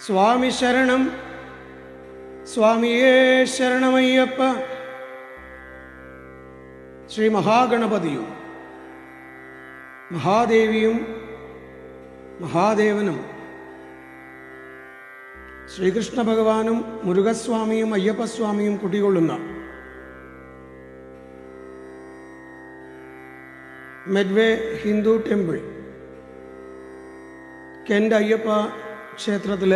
സ്വാമി ശരണം. സ്വാമിയേ ശരണമയ്യപ്പ. ശ്രീ മഹാഗണപതിയും മഹാദേവിയും മഹാദേവനും ശ്രീകൃഷ്ണ ഭഗവാനും മുരുകസ്വാമിയും അയ്യപ്പസ്വാമിയും കുടികൊള്ളുന്ന മെഡ്വേ ഹിന്ദു ടെമ്പിൾ കെൻഡ് അയ്യപ്പ ക്ഷേത്രത്തിൽ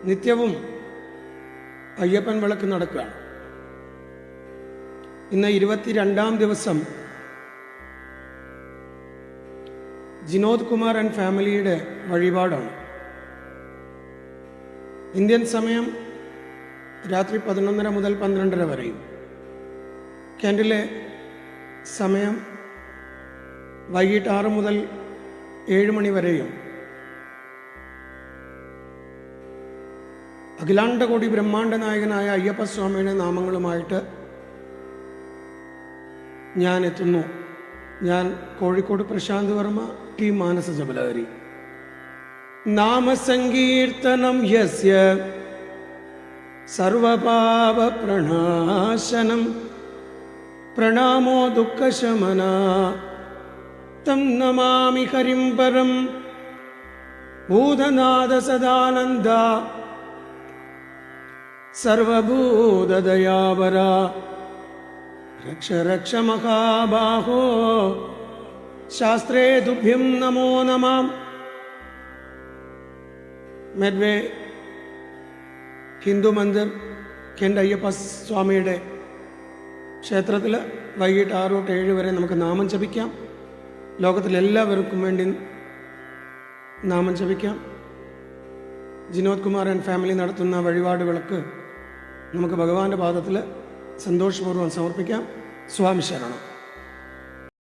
നിത്യവും അയ്യപ്പൻ വിളക്ക് നടക്കുകയാണ്. ഇന്ന് 22ാം ദിവസം ജിനോദ് കുമാർ ആൻഡ് ഫാമിലിയുടെ വഴിപാടാണ്. ഇന്ത്യൻ സമയം രാത്രി 11:30 മുതൽ 12:30 വരെയും, കെൻഡിലെ സമയം വൈകിട്ട് 6 മുതൽ 7 മണി വരെയും അഖിലാണ്ടകോടി ബ്രഹ്മാണ്ഡ നായകനായ അയ്യപ്പസ്വാമിയുടെ നാമങ്ങളുമായിട്ട് ഞാൻ എത്തുന്നു. ഞാൻ കോഴിക്കോട് പ്രശാന്ത് വർമ്മ, ടീം മാനസ ജപലഹരി. നാമസങ്കീർത്തനം യസ്യ സർവപാപ പ്രണാശനം പ്രണാമോ ദുഃഖശമന തം നമാമി ഹരിം പരം ഭൂതനാഥ സദാനന്ദ സർവഭൂതദയാവര രക്ഷ രക്ഷ മഹാബാഹോ ശാസ്ത്രേ തുഭ്യം നമോ നമഃ. മെഡ്വേ ഹിന്ദു മന്ദിർ കെൻഡ് അയ്യപ്പ സ്വാമിയുടെ ക്ഷേത്രത്തിൽ വൈകിട്ട് 6 തൊട്ട് 7 വരെ നമുക്ക് നാമം ജപിക്കാം. ലോകത്തിലെല്ലാവർക്കും വേണ്ടി നാമം ജപിക്കാം. ജിനോദ് കുമാർ ആൻഡ് ഫാമിലി നടത്തുന്ന വഴിപാട് വിളക്ക് നമുക്ക് ഭഗവാന്റെ പാദത്തിൽ സന്തോഷപൂർവ്വം സമർപ്പിക്കാം. സ്വാമി ശരണം.